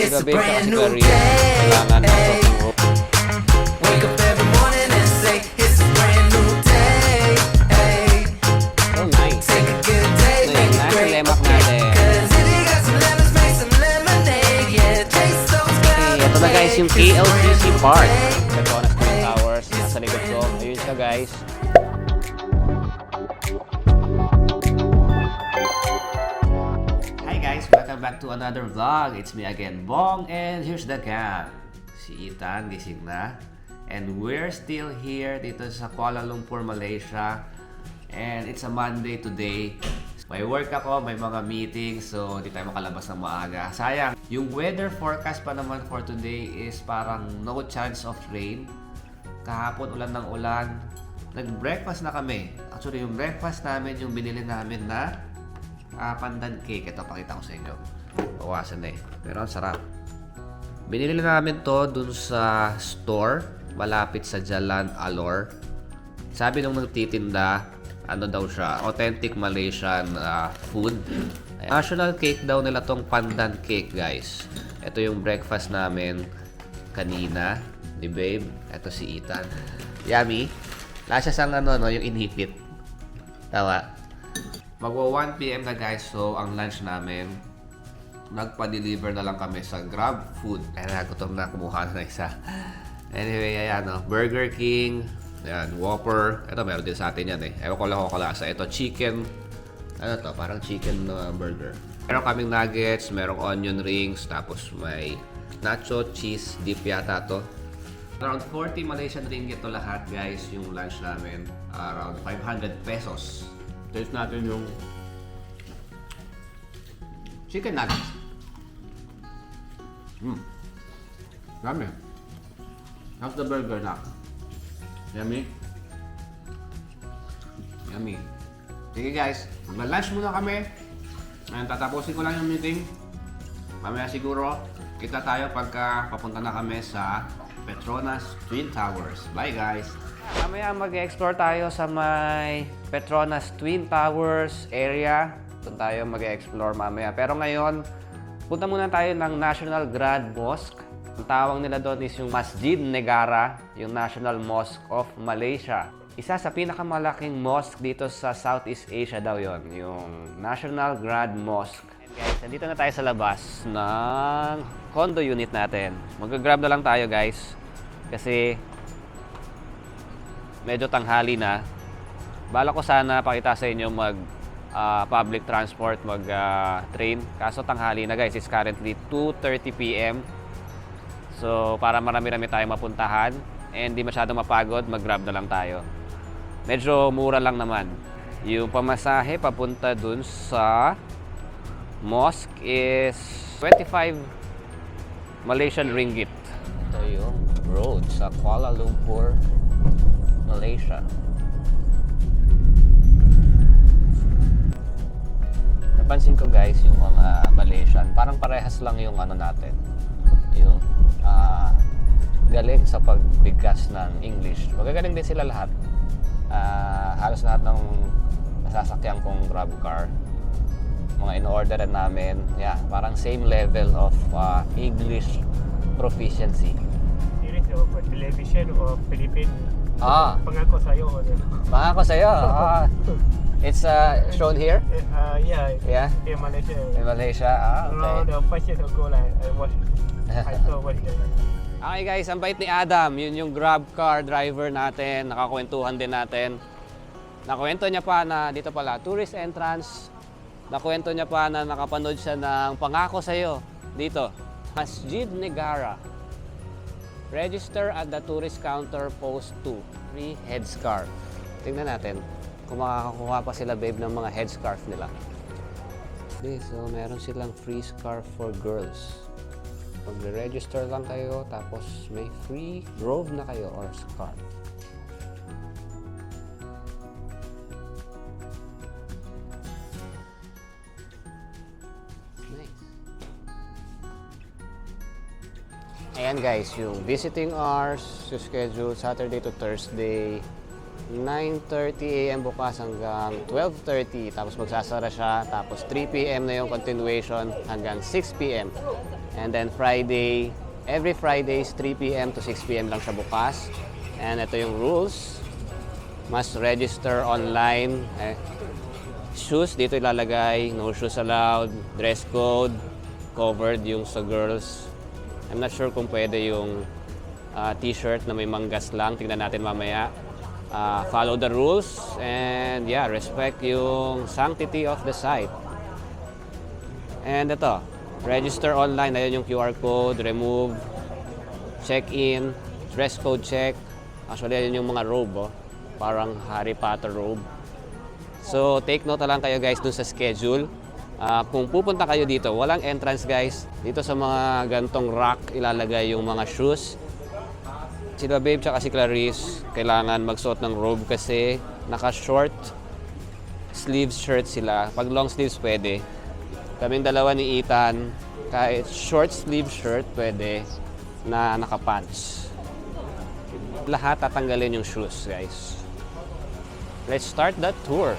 it's a brand new day. Wake up every morning and say it's a brand new day. Oh, nice. Take a good day, make it Nasa great. lemak natin. Cause if you got some lemons, make some lemonade. Yeah, taste those clouds. Ito na guys yung KLCC Park. Petronas Twin Towers. Nasa likod ko. Ayun siya guys. Hi guys! Welcome back to another vlog. It's me again, Bong. And here's the gang. Si Ethan, gising na. And we're still here dito sa Kuala Lumpur, Malaysia. And it's a Monday today. May work ako, may mga meetings, so hindi tayo makalabas ng maaga. Sayang, yung weather forecast pa naman for today is parang no chance of rain. Kahapon ulan ng ulan. Nag-breakfast na kami. Actually, yung breakfast namin, yung binili namin na pandan cake. Ito, pakita ko sa inyo. Bawasan na eh. Pero ang sarap. Binili namin to dun sa store, malapit sa Jalan Alor. Sabi nung nagtitinda, ano daw siya, authentic Malaysian food. National cake daw nila tong pandan cake, guys. Ito yung breakfast namin kanina ni Babe. Ito si Ethan. Yummy. Lasa siyang yung inhipit. Tawa. Magwa 1 PM na guys, so ang lunch namin, nagpa-deliver na lang kami sa Grab Food. Kaya nagutom na, kumuha na isa. Anyway, ayan, Burger King, ayan, Whopper. Ito, meron din sa atin yan eh. Ewan ko lang ako kalasa. Ito, chicken. Ano to? Parang chicken burger. Meron kaming nuggets, merong onion rings, tapos may nacho, cheese, dip yata to. Around 40 Malaysian ringgit to lahat, guys, yung lunch namin. Around 500 pesos. Taste natin yung chicken nuggets. Yummy. How's the burger na? Yummy? Yummy. Sige guys, mag-lunch muna kami. Ngayon, tatapusin ko lang yung meeting. Mamaya siguro, kita tayo pagka papunta na kami sa Petronas Twin Towers. Bye guys! Mamaya mag-explore tayo sa may Petronas Twin Towers area. Doon tayo mag-explore mamaya. Pero ngayon, punta muna tayo ng National Grand Mosque. Ang tawag nila doon is yung Masjid Negara, yung National Mosque of Malaysia. Isa sa pinakamalaking mosque dito sa Southeast Asia daw yon, yung National Grand Mosque. And guys, nandito na tayo sa labas ng condo unit natin. Mag-grab na lang tayo guys, kasi medyo tanghali na. Bala ko sana pakita sa inyo public transport, train. Kaso tanghali na guys, it's currently 2:30 PM. So para marami-rami tayong mapuntahan and di masyadong mapagod, mag-grab na lang tayo. Medyo mura lang naman. Yung pamasahe papunta dun sa mosque is 25 Malaysian ringgit. Ito yung road sa Kuala Lumpur, Malaysia. Napansin ko guys, yung mga Malaysian, parang parehas lang yung natin. Yung galing sa pagbigkas ng English. Magagaling din sila lahat. Halos lahat ng nasasakyan kong grab car, mga in-orderan namin, parang same level of English proficiency. Series of television of Philippines. Pangako sa'yo. Pangako sa'yo? It's shown here? Yeah. In Malaysia. In Malaysia? Okay. Around 5 years ago, I saw what Okay guys, ang bait ni Adam. Yun yung grab car driver natin. Nakakwentuhan din natin. Nakwento niya pa na dito pala, tourist entrance. Nakwento niya pa na nakapanood siya ng Pangako Sa'yo dito. Masjid Negara. Register at the tourist counter post 2. Free headscarf. Tingnan natin kung makakakuha pa sila babe ng mga headscarf nila. Okay, so meron silang free scarf for girls. Mag-register lang kayo, tapos may free robe na kayo or scarf. Nice. Ayan guys, yung visiting hours, schedule Saturday to Thursday, 9:30 a.m. bukas hanggang 12:30. Tapos magsasara siya. Tapos 3 p.m. na yung continuation hanggang 6 p.m. And then Friday, every Fridays 3 p.m. to 6 p.m. lang siya bukas. And ito yung rules. Must register online. Shoes, dito ilalagay. No shoes allowed. Dress code. Covered yung sa girls. I'm not sure kung pwede yung t-shirt na may manggas lang. Tingnan natin mamaya. Follow the rules and yeah, respect yung sanctity of the site. And ito, register online. Ayun yung QR code, remove, check-in, dress code check. Actually, ayun yung mga robe, oh. Parang Harry Potter robe. So, take note na lang kayo guys dun sa schedule. Kung pupunta kayo dito, walang entrance guys. Dito sa mga gantong rack, ilalagay yung mga shoes. Sila Babe tsaka si Clarice, kailangan magsuot ng robe kasi naka-short sleeves shirt sila. Pag long sleeves pwede. Kaming dalawa ni Ethan, kahit short sleeve shirt pwede na naka-pants. Lahat tatanggalin yung shoes, guys. Let's start that tour.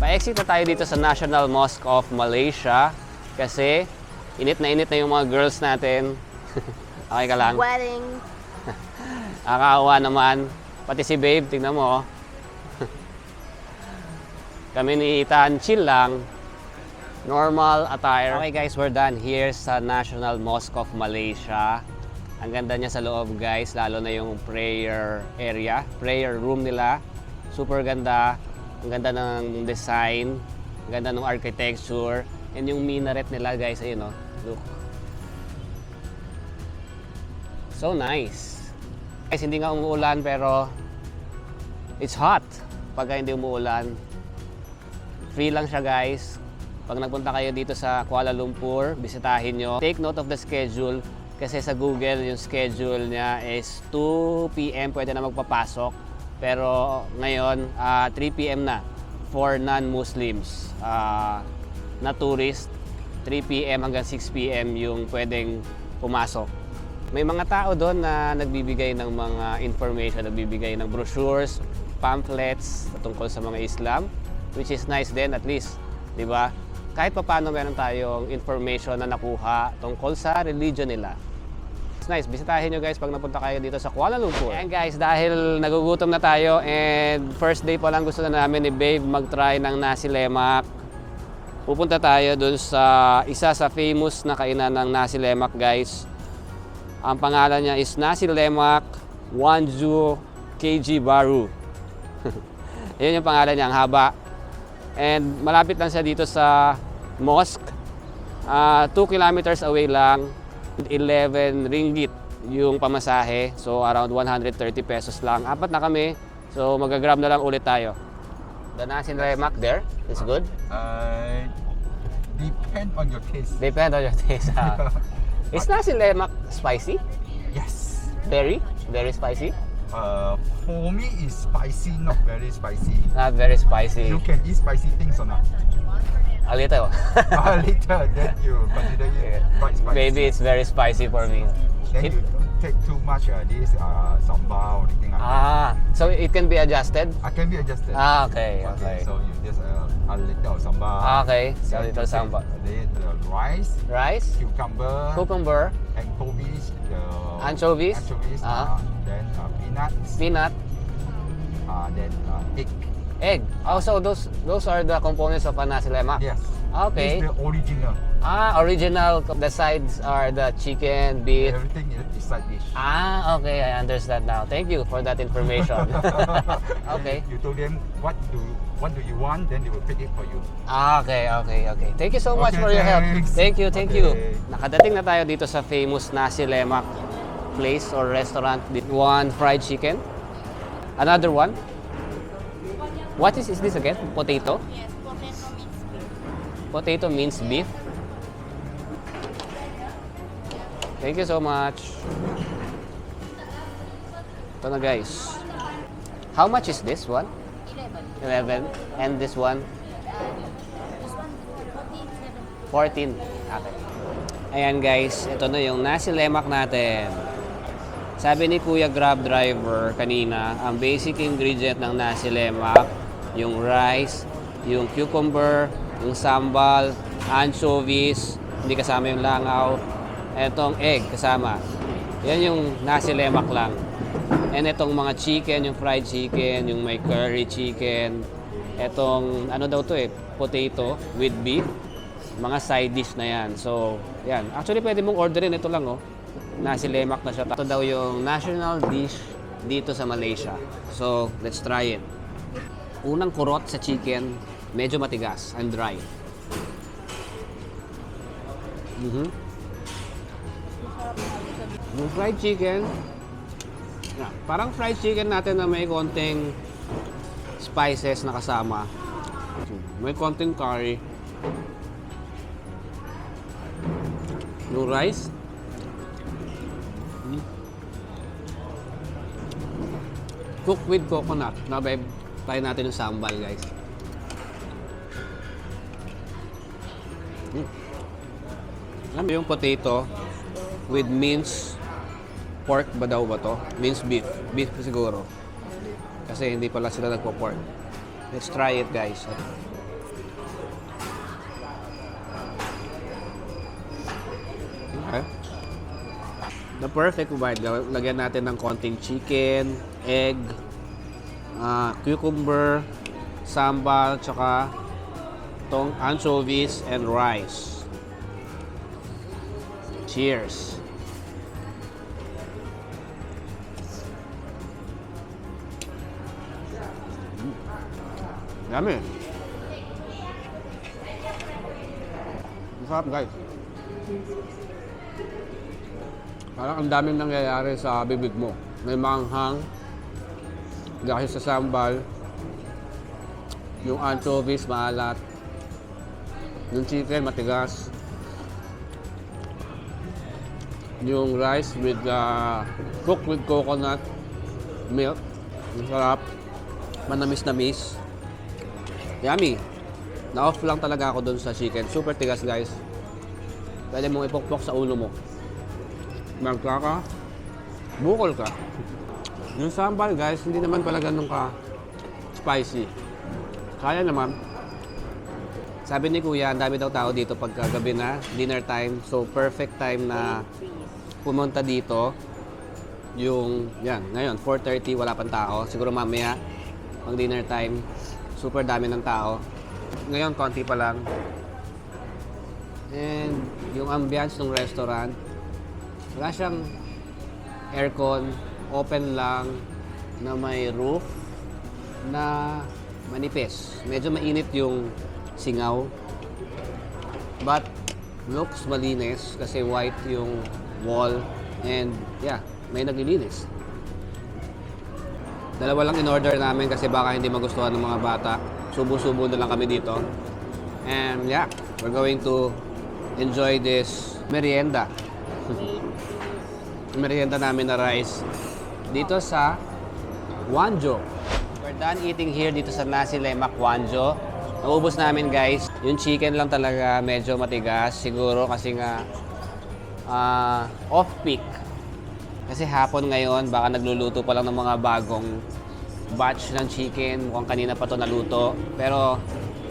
Pa-exit na tayo dito sa National Mosque of Malaysia kasi init na yung mga girls natin. Okay ka lang? Wedding. Nakakaawa naman. Pati si Babe, tingnan mo. Oh. Kami ni Ethan, chill lang. Normal attire. Okay guys, we're done here sa National Mosque of Malaysia. Ang ganda niya sa loob guys, lalo na yung prayer area, prayer room nila. Super ganda. Ang ganda ng design, ang ganda ng architecture, and yung minaret nila guys, ayun o, look. So nice. Guys, hindi nga umuulan pero it's hot pagka hindi umuulan. Free lang siya guys. Pag nagpunta kayo dito sa Kuala Lumpur, bisitahin nyo. Take note of the schedule kasi sa Google yung schedule niya is 2 p.m. pwede na magpapasok. Pero ngayon, 3 p.m. na for non-Muslims na tourist. 3 p.m. hanggang 6 p.m. yung pwedeng pumasok. May mga tao doon na nagbibigay ng mga information, nagbibigay ng brochures, pamphlets tungkol sa mga Islam, which is nice din at least, di ba? Kahit paano meron tayong information na nakuha tungkol sa religion nila. It's nice. Bisitahin nyo guys pag napunta kayo dito sa Kuala Lumpur. And guys, dahil nagugutom na tayo and first day pa lang gusto na namin ni Babe mag-try ng nasi lemak. Pupunta tayo dun sa isa sa famous na kainan ng nasi lemak guys. Ang pangalan niya is Nasi Lemak Wanju KG Baru. Yun yung pangalan niya, ang haba. And malapit lang siya dito sa mosque. 2 kilometers away lang. 11 ringgit yung pamasahe. So around 130 pesos lang. Apat na kami. So mag-grab na lang ulit tayo. The nasi lemak there is good? Depend on your taste. Depend on your taste. Is nasi lemak spicy? Yes. Very? Very spicy? For me, it's spicy, not very spicy. Not very spicy. You can eat spicy things or not? A little. Later, then you consider it quite spicy. Maybe it's very spicy for me. Then you don't take too much this sambal or anything like that. So it can be adjusted? I can be adjusted. Okay. So you just a little sambal. Okay, so Then little you take sambal. The rice, Rice, cucumber, cucumber, anchovies, Anchovies. then peanuts, peanut, then egg. egg. Oh, so those are the components of a nasi lemak? Yes. Okay. This is the original. Original. The sides are the chicken, beef. Everything is side dish. Okay, I understand now. Thank you for that information. Okay. You told them what do you want, then they will pick it for you. Okay. Thank you so much Okay, for your help. thanks. Thank you. Okay. Nakadating na tayo dito sa famous Nasi Lemak place or restaurant. One fried chicken. Another one. What is this again? Potato? Yes, Potato minced beef. Thank you so much. Ito na guys. How much is this one? 11. And this one? 14. Okay. Ayan guys, ito na yung Nasi Lemak natin. Sabi ni Kuya Grab Driver kanina, ang basic ingredient ng Nasi Lemak, yung rice, yung cucumber, yung sambal, anchovies, hindi kasama yung langaw, etong egg kasama. Yan yung Nasi Lemak lang. And itong mga chicken, yung fried chicken, yung may curry chicken, etong ano daw to potato with beef, mga side dish na yan. So, yan. Actually, pwede mong orderin. Ito lang, Nasi Lemak na siya. Ito daw yung national dish dito sa Malaysia. So, let's try it. Unang kurot sa chicken, medyo matigas and dry. Yung fried chicken, parang fried chicken natin na may konting spices na kasama. May konting curry. Yung rice, cooked with coconut. Nabay, try natin yung sambal, guys. Alam mo yung potato with minced pork ba daw ba to? Minced beef. Beef siguro. Kasi hindi pala sila nagpo-pork. Let's try it, guys. Okay. The perfect bite. Lagyan natin ng konting chicken, egg, cucumber, sambal, tsaka tong anchovies and rice. Cheers! Yummy! Masarap, guys. Parang ang daming nangyayari sa bibig mo. May manghang dahil sa sambal, yung anchovies maalat, yung chicken matigas, yung rice with cooked with coconut milk. Masarap. Manamis-namis. Yummy. Na-off lang talaga ako dun sa chicken. Super tigas, guys. Pwede mong ipokpok sa ulo mo. Magkaka. Bukol ka. Yung sambal, guys, hindi naman pala ganun ka spicy. Kaya naman. Sabi ni Kuya, ang dami daw tao dito pagka gabi na, dinner time. So, perfect time na pumunta dito. Yung, yan, ngayon, 4:30, wala pang tao. Siguro mamaya, pang dinner time, super dami ng tao. Ngayon, konti pa lang. And yung ambience ng restaurant, wala siyang aircon, open lang, na may roof, na manipis. Medyo mainit yung singaw. But, looks malinis kasi white yung wall. And, yeah, may naglilinis. Dalawa lang in-order namin kasi baka hindi magustuhan ng mga bata. Subo-subo na lang kami dito. And yeah, we're going to enjoy this merienda. Merienda namin na rice dito sa Wanjo. We're done eating here dito sa Nasi Lemak Wanjo. Naubos namin, guys. Yung chicken lang talaga medyo matigas. Siguro kasi nga off-peak. Kasi hapon ngayon, baka nagluluto pa lang ng mga bagong batch ng chicken. Mukhang kanina pa to naluto. Pero,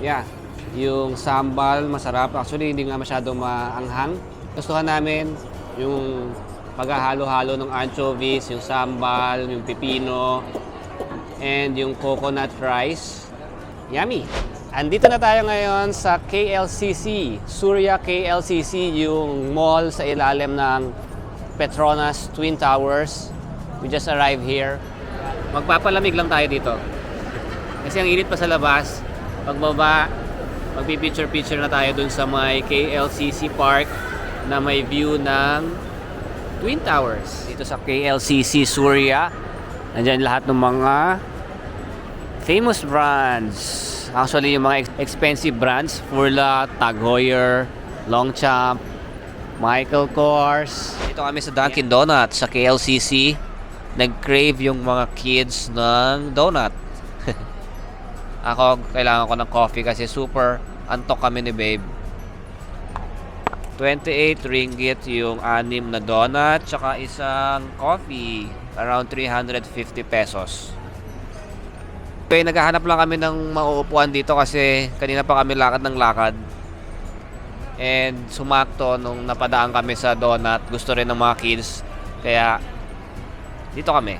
yeah, yung sambal, masarap. Actually, hindi nga masyadong maanghang. Gustuhan namin yung paghahalo-halo ng anchovies, yung sambal, yung pipino, and yung coconut rice. Yummy! Andito na tayo ngayon sa KLCC, Surya KLCC, yung mall sa ilalim ng Petronas Twin Towers. We just arrived here. Magpapalamig lang tayo dito. Kasi ang init pa sa labas. Pagbaba, magpipicture-picture na tayo dun sa may KLCC Park na may view ng Twin Towers. Dito sa KLCC Surya, nandyan lahat ng mga famous brands. Actually, yung mga expensive brands, Furla, Tag Heuer, Longchamp, Michael Kors. Dito kami sa Dunkin' Donuts sa KLCC. Nag-crave yung mga kids ng donut. Ako, kailangan ko ng coffee kasi super antok kami ni babe. 28 ringgit yung 6 na donut, tsaka isang coffee. Around 350 pesos. Okay, naghahanap lang kami ng mauupuan dito kasi kanina pa kami lakad ng lakad. And sumakto nung napadaan kami sa donut, gusto rin ng mga kids. Kaya dito kami.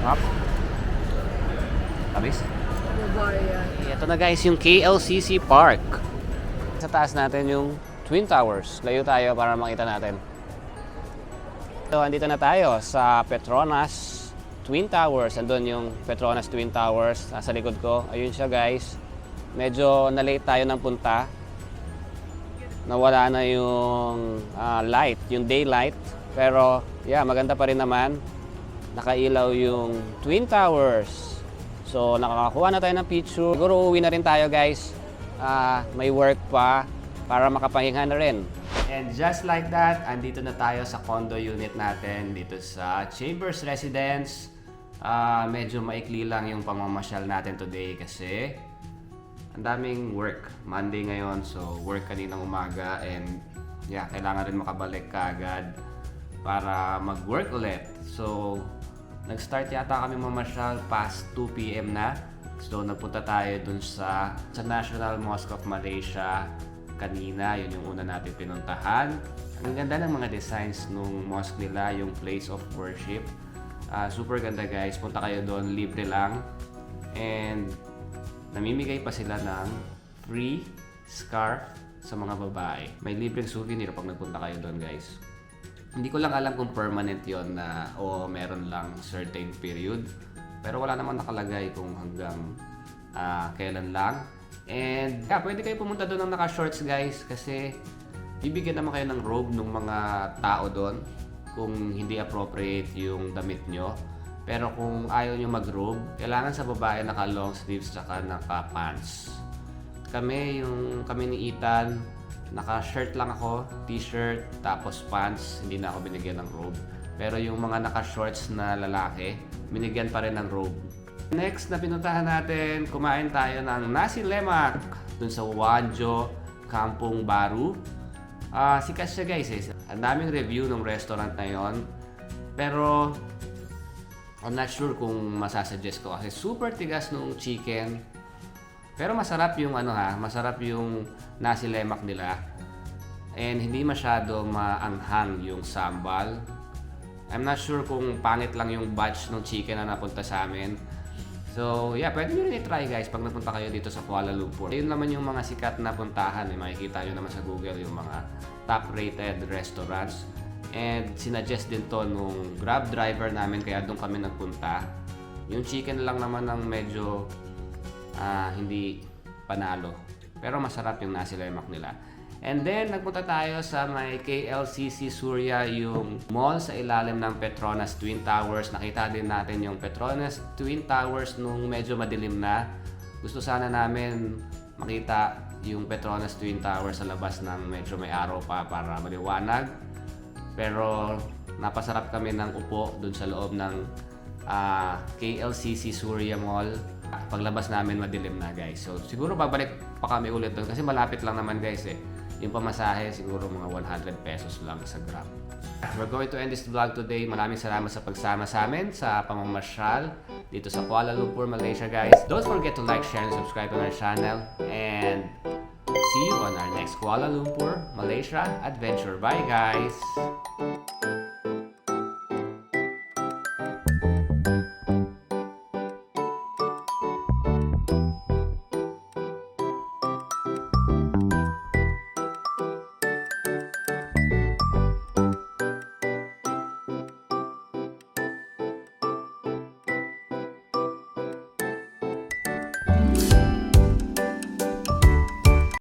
Hop. Tamis? Ito na guys, yung KLCC Park. Sa taas natin yung Twin Towers. Layo tayo para makita natin. So, andito na tayo sa Petronas Twin Towers. Andun yung Petronas Twin Towers. Nasa likod ko. Ayun siya guys. Medyo na-late tayo ng punta. Nawala na yung light, yung daylight. Pero, yeah, maganda pa rin naman. Nakailaw yung Twin Towers. So, nakakakuha na tayo ng picture. Siguro uwi na rin tayo guys. May work pa para makapahinga na rin. And just like that, andito na tayo sa condo unit natin dito sa Chambers Residence. Medyo maikli lang yung pamamasyal natin today kasi ang daming work. Monday ngayon, so work kaninang umaga and yeah, kailangan rin makabalik kaagad para mag-work ulit. So, nag-start yata kami mamasyal past 2 PM na. So, nagpunta tayo dun sa National Mosque of Malaysia kanina. Yun yung una natin pinuntahan. Ang ganda ng mga designs nung mosque nila, yung place of worship. Super ganda guys. Punta kayo doon, libre lang. And namimigay pa sila ng free scarf sa mga babae. May libreng souvenir pag nagpunta kayo doon guys. Hindi ko lang alam kung permanent yon na o meron lang certain period. Pero wala naman nakalagay kung hanggang kailan lang. And yeah, pwede kayo pumunta doon ng naka-shorts guys kasi bibigyan naman kayo ng robe ng mga tao doon kung hindi appropriate yung damit nyo. Pero kung ayaw nyo mag-robe, kailangan sa babae naka-long sleeves tsaka naka-pants. Kami ni Ethan, naka-shirt lang ako, t-shirt, tapos pants, hindi na ako binigyan ng robe. Pero yung mga naka-shorts na lalaki, binigyan pa rin ng robe. Next na pinuntahan natin, kumain tayo ng nasi lemak dun sa Wadjo, Kampung Baru. Sikat siya guys eh. Ang daming review ng restaurant na yon. Pero I'm not sure kung masasuggest ko kasi super tigas nung chicken. Pero masarap yung masarap yung nasi lemak nila. And hindi masyado maanghang yung sambal. I'm not sure kung pangit lang yung batch ng chicken na napunta sa amin. So, yeah, pwede nyo rin i-try guys pag napunta kayo dito sa Kuala Lumpur. Yun naman yung mga sikat na puntahan. Makikita nyo naman sa Google yung mga top-rated restaurants. And sinuggest din to nung Grab driver namin kaya doon kami nagpunta. Yung chicken lang naman ng medyo hindi panalo. Pero masarap yung nasi lemak nila. And then, nagpunta tayo sa may KLCC Surya, yung mall sa ilalim ng Petronas Twin Towers. Nakita din natin yung Petronas Twin Towers nung medyo madilim na. Gusto sana namin makita yung Petronas Twin Towers sa labas ng medyo may araw pa para maliwanag. Pero napasarap kami ng upo dun sa loob ng KLCC Surya Mall. Paglabas namin madilim na guys. So siguro babalik pa kami ulit dun kasi malapit lang naman guys eh. Yung pamasahe siguro mga 100 pesos lang sa Grab. We're going to end this vlog today. Maraming salamat sa pagsama sa amin sa pamamasyal dito sa Kuala Lumpur, Malaysia guys. Don't forget to like, share, and subscribe on our channel. And see you on our next Kuala Lumpur, Malaysia adventure. Bye guys!